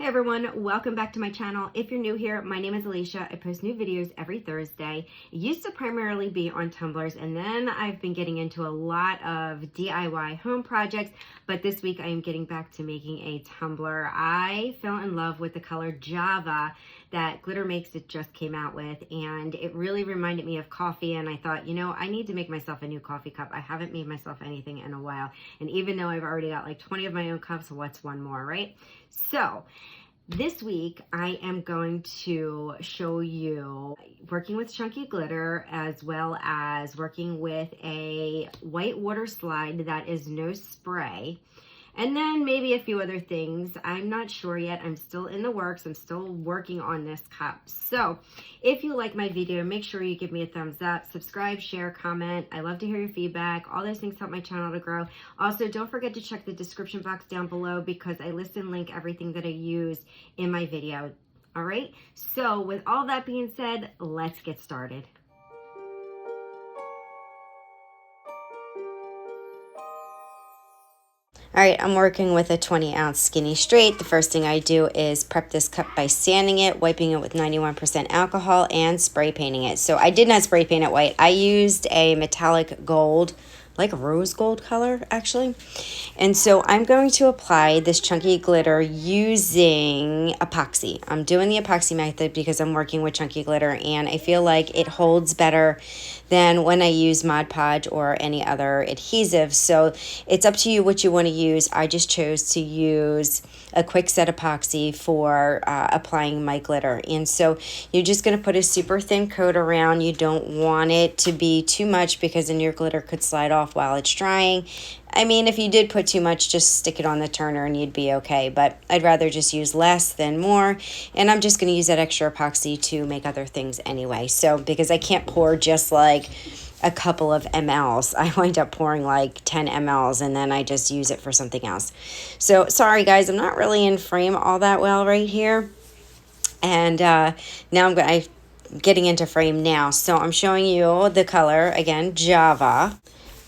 Hey everyone, welcome back to my channel. If you're new here, my name is Alicia. I post new videos every Thursday. It used to primarily be on tumblers, and then I've been getting into a lot of DIY home projects, but this week I am getting back to making a tumbler. I fell in love with the color Java that Glitter Makes It just came out with, and it really reminded me of coffee, and I thought, you know, I need to make myself a new coffee cup. I haven't made myself anything in a while, and even though I've already got like 20 of my own cups, what's one more, right? So this week, I am going to show you working with chunky glitter as well as working with a white water slide that is no spray. And then maybe a few other things. I'm not sure yet. I'm still in the works. I'm still working on this cup. So if you like my video, make sure you give me a thumbs up, subscribe, share, comment. I love to hear your feedback. All those things help my channel to grow. Also, don't forget to check the description box down below because I list and link everything that I use in my video. All right. So with all that being said, let's get started. All right, I'm working with a 20-ounce skinny straight. The first thing I do is prep this cup by sanding it, wiping it with 91% alcohol, and spray painting it. So I did not spray paint it white. I used a metallic gold, like a rose gold color, actually. And so I'm going to apply this chunky glitter using epoxy. I'm doing the epoxy method because I'm working with chunky glitter, and I feel like it holds better than when I use Mod Podge or any other adhesive. So it's up to you what you want to use. I just chose to use a quick set epoxy for applying my glitter. And so you're just going to put a super thin coat around. You don't want it to be too much because then your glitter could slide off while it's drying. I mean, if you did put too much, just stick it on the turner and you'd be okay. But I'd rather just use less than more. And I'm just going to use that extra epoxy to make other things anyway. So because I can't pour just like a couple of mLs. I wind up pouring like 10 mLs and then I just use it for something else. So sorry guys, I'm not really in frame all that well right here. And now I'm getting into frame now. So I'm showing you the color, again, Java,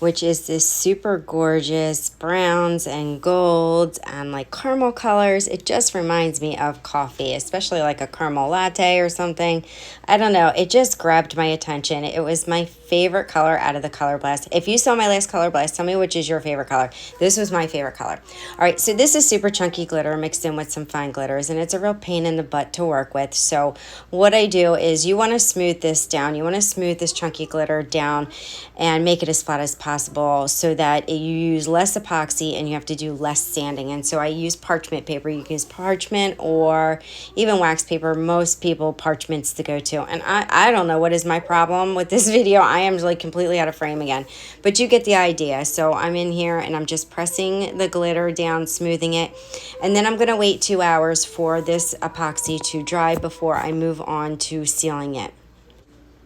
which is this super gorgeous browns and golds and like caramel colors. It just reminds me of coffee, especially like a caramel latte or something. I don't know. It just grabbed my attention. It was my favorite color out of the Color Blast. If you saw my last Color Blast, tell me which is your favorite color. This was my favorite color. All right, so this is super chunky glitter mixed in with some fine glitters, and it's a real pain in the butt to work with. So what I do is you want to smooth this down. You want to smooth this chunky glitter down and make it as flat as possible so that you use less epoxy and you have to do less sanding. And so I use parchment paper. You can use parchment or even wax paper. Most people, parchment's the go-to. And I don't know what is my problem with this video. I am like completely out of frame again. But you get the idea. So I'm in here and I'm just pressing the glitter down, smoothing it. And then I'm going to wait 2 hours for this epoxy to dry before I move on to sealing it.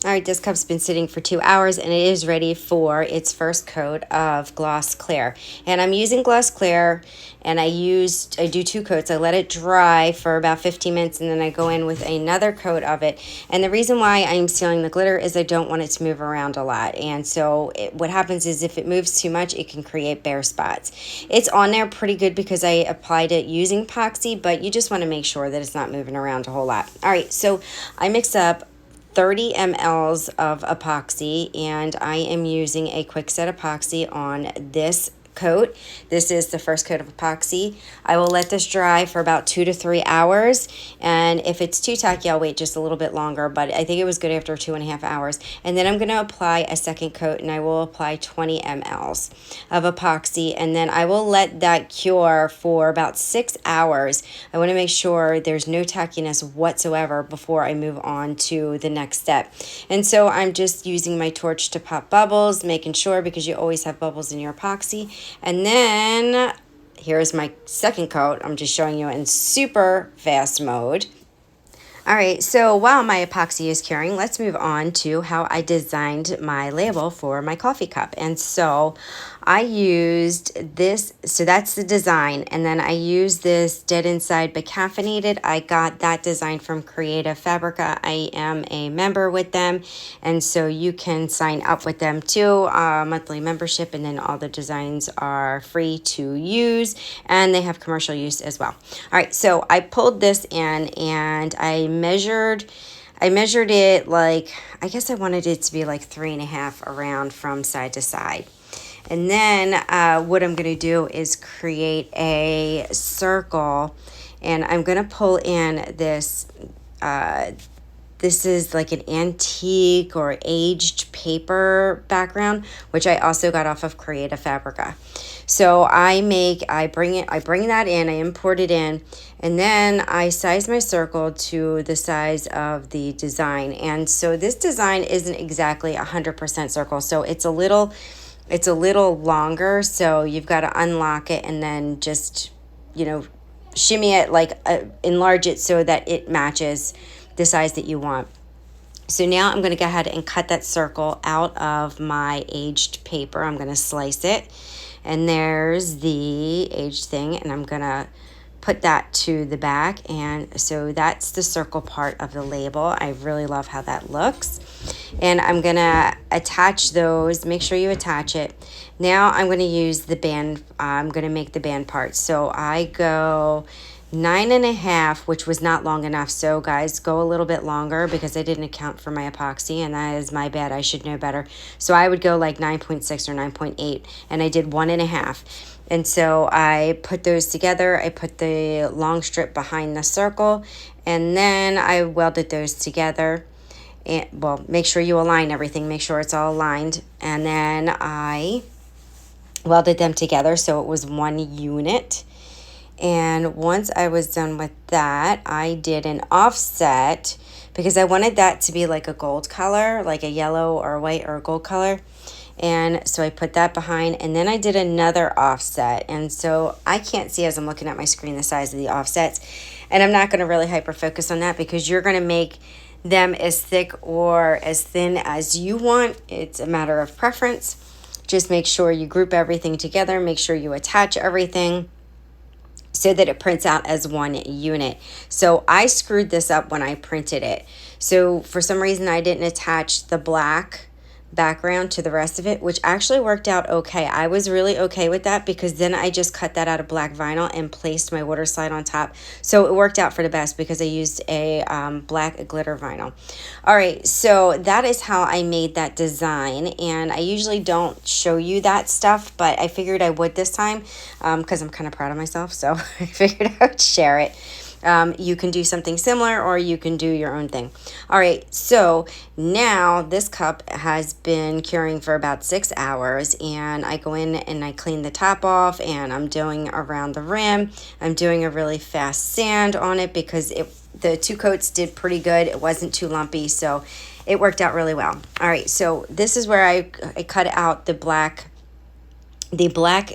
All right, this cup's been sitting for 2 hours and it is ready for its first coat of Gloss Clear. And I'm using Gloss Clear and I do 2 coats. I let it dry for about 15 minutes and then I go in with another coat of it. And the reason why I'm sealing the glitter is I don't want it to move around a lot. And so what happens is if it moves too much, it can create bare spots. It's on there pretty good because I applied it using epoxy, but you just want to make sure that it's not moving around a whole lot. All right, so I mix up 30 mLs of epoxy and I am using a quick set epoxy on this coat. This is the first coat of epoxy. I will let this dry for about 2 to 3 hours, and if it's too tacky I'll wait just a little bit longer, but I think it was good after 2.5 hours. And then I'm going to apply a second coat and I will apply 20 mLs of epoxy, and then I will let that cure for about 6 hours. I want to make sure there's no tackiness whatsoever before I move on to the next step. And so I'm just using my torch to pop bubbles, making sure, because you always have bubbles in your epoxy. And then here's my second coat. I'm just showing you in super fast mode. All right, so while my epoxy is curing, let's move on to how I designed my label for my coffee cup. And so I used this, so that's the design, and then I used this Dead Inside but Caffeinated. I got that design from Creative Fabrica. I am a member with them, and so you can sign up with them too, monthly membership, and then all the designs are free to use, and they have commercial use as well. All right, so I pulled this in and I measured it like, I guess I wanted it to be like 3.5 around from side to side. And then what I'm going to do is create a circle, and I'm going to pull in this, this is like an antique or aged paper background, which I also got off of Creative Fabrica. So I bring that in, I import it in, and then I size my circle to the size of the design. And so this design isn't exactly 100% circle, so it's a little longer, so you've got to unlock it and then just, shimmy it, like enlarge it so that it matches the size that you want. So now I'm going to go ahead and cut that circle out of my aged paper. I'm going to slice it, and there's the aged thing, and I'm going to put that to the back, and so that's the circle part of the label. I really love how that looks, and I'm gonna attach those. Make sure you attach it. Now I'm going to use the band. I'm going to make the band parts. So I go 9.5, which was not long enough. So guys, go a little bit longer because I didn't account for my epoxy, and that is my bad. I should know better. So I would go like 9.6 or 9.8, and I did 1.5. And so I put those together. I put the long strip behind the circle, and then I welded those together. And, well, make sure you align everything. Make sure it's all aligned. And then I welded them together so it was one unit. And once I was done with that, I did an offset because I wanted that to be like a gold color, like a yellow or a white or a gold color. And so I put that behind, and then I did another offset. And so I can't see as I'm looking at my screen the size of the offsets, and I'm not going to really hyper focus on that because you're going to make them as thick or as thin as you want. It's a matter of preference. Just make sure you group everything together, make sure you attach everything so that it prints out as one unit. So I screwed this up when I printed it. So for some reason I didn't attach the black background to the rest of it, which actually worked out okay. I was really okay with that because then I just cut that out of black vinyl and placed my Waterslide on top. So it worked out for the best because I used a black glitter vinyl. All right, so that is how I made that design, and I usually don't show you that stuff, but I figured I would this time because I'm kind of proud of myself, so I figured I would share it. You can do something similar or you can do your own thing. All right, so now this cup has been curing for about 6 hours, and I go in and I clean the top off, and I'm doing around the rim. I'm doing a really fast sand on it because the 2 coats did pretty good. It wasn't too lumpy, so it worked out really well. All right, so this is where I cut out the black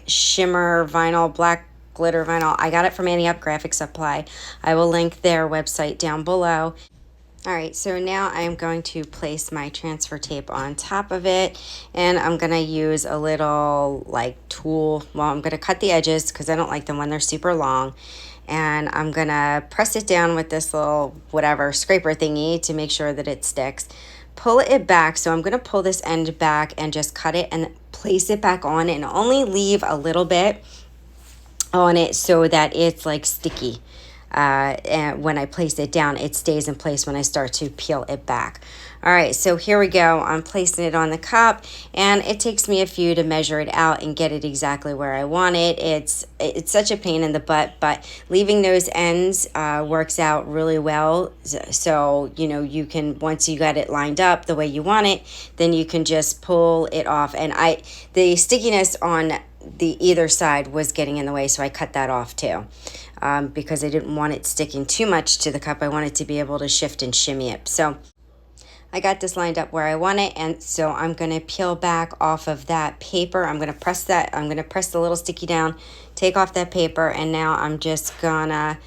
shimmer vinyl, black glitter vinyl. I got it from Annie Up Graphic Supply. I will link their website down below. All right, so now I'm going to place my transfer tape on top of it, and I'm going to use a little like tool. Well, I'm going to cut the edges because I don't like them when they're super long, and I'm going to press it down with this little whatever scraper thingy to make sure that it sticks. Pull it back, so I'm going to pull this end back and just cut it and place it back on, and only leave a little bit on it so that it's like sticky. And when I place it down, it stays in place when I start to peel it back. All right, so here we go. I'm placing it on the cup, and it takes me a few to measure it out and get it exactly where I want it. It's such a pain in the butt, but leaving those ends works out really well. So, you can, once you got it lined up the way you want it, then you can just pull it off. And the stickiness on the either side was getting in the way, so I cut that off too. Because I didn't want it sticking too much to the cup. I wanted to be able to shift and shimmy it. So I got this lined up where I want it, and so I'm going to peel back off of that paper. I'm going to press the little sticky down, take off that paper, and now I'm just going to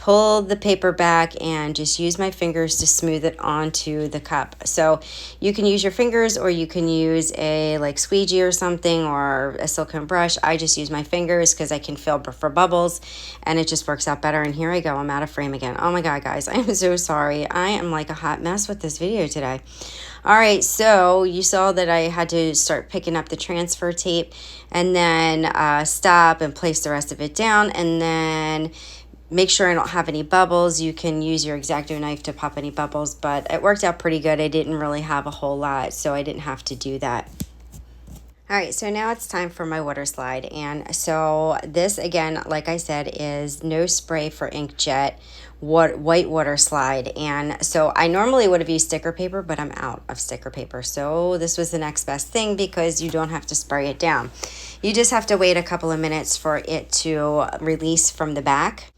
pull the paper back and just use my fingers to smooth it onto the cup. So you can use your fingers, or you can use a like squeegee or something, or a silicone brush. I just use my fingers because I can feel for bubbles, and it just works out better. And here I go, I'm out of frame again. Oh my God, guys, I am so sorry. I am like a hot mess with this video today. All right, so you saw that I had to start picking up the transfer tape, and then stop and place the rest of it down, and then make sure I don't have any bubbles. You can use your X-Acto knife to pop any bubbles, but it worked out pretty good. I didn't really have a whole lot, so I didn't have to do that. All right, so now it's time for my water slide. And so this, again, like I said, is no spray for inkjet white water slide. And so I normally would have used sticker paper, but I'm out of sticker paper. So this was the next best thing because you don't have to spray it down. You just have to wait a couple of minutes for it to release from the back.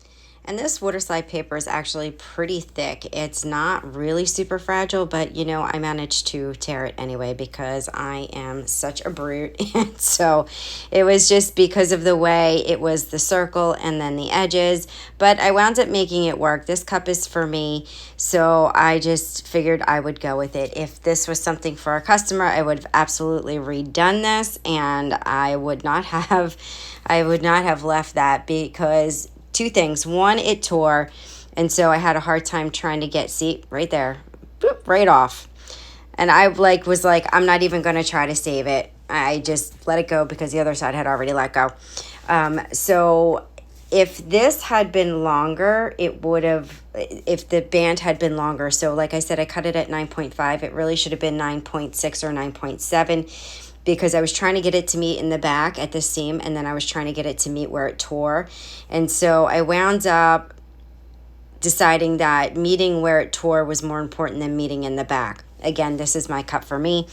And this water slide paper is actually pretty thick. It's not really super fragile, but you know, I managed to tear it anyway because I am such a brute. And so it was just because of the way it was, the circle and then the edges, but I wound up making it work. This cup is for me, so I just figured I would go with it. If this was something for a customer, I would have absolutely redone this, and I would not have left that, because two things. One, it tore, and so I had a hard time trying to get, see, right there, boop, right off. And I was like, I'm not even going to try to save it. I just let it go because the other side had already let go. So if this had been longer, it would have, if the band had been longer. So like I said, I cut it at 9.5. It really should have been 9.6 or 9.7. because I was trying to get it to meet in the back at the seam, and then I was trying to get it to meet where it tore. And so I wound up deciding that meeting where it tore was more important than meeting in the back. Again, this is my cut for me.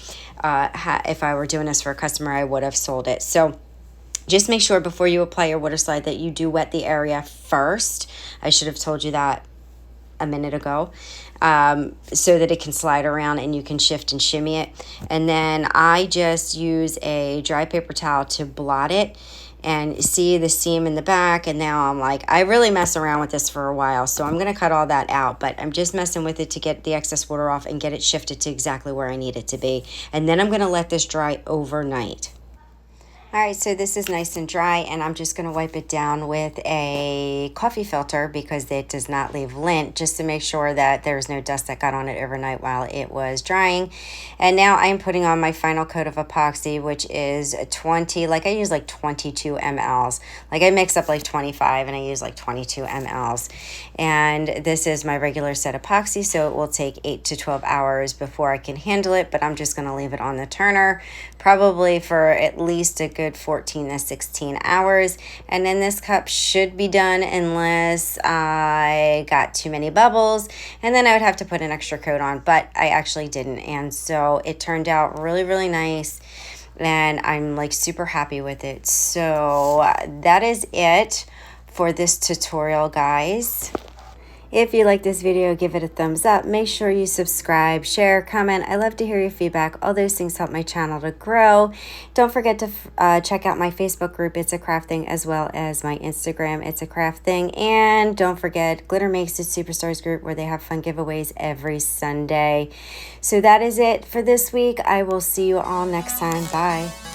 If I were doing this for a customer, I would have sold it. So just make sure before you apply your water slide that you do wet the area first. I should have told you that a minute ago, so that it can slide around and you can shift and shimmy it. And then I just use a dry paper towel to blot it and see the seam in the back. And now I'm like, I really mess around with this for a while, so I'm going to cut all that out, but I'm just messing with it to get the excess water off and get it shifted to exactly where I need it to be. And then I'm going to let this dry overnight. All right, so this is nice and dry, and I'm just going to wipe it down with a coffee filter because it does not leave lint, just to make sure that there's no dust that got on it overnight while it was drying. And now I'm putting on my final coat of epoxy, which is 20, like I use like 22 mLs. Like I mix up like 25 and I use like 22 mLs. And this is my regular set epoxy, so it will take 8 to 12 hours before I can handle it, but I'm just going to leave it on the turner probably for at least a good 14 to 16 hours. And then this cup should be done unless I got too many bubbles, and then I would have to put an extra coat on, but I actually didn't. And so it turned out really, really nice, and I'm like super happy with it. So that is it for this tutorial, guys. If you like this video, give it a thumbs up. Make sure you subscribe, share, comment. I love to hear your feedback. All those things help my channel to grow. Don't forget to check out my Facebook group, It's a Craft Thing, as well as my Instagram, It's a Craft Thing. And don't forget, Glitter Makes It Superstars group, where they have fun giveaways every Sunday. So that is it for this week. I will see you all next time. Bye.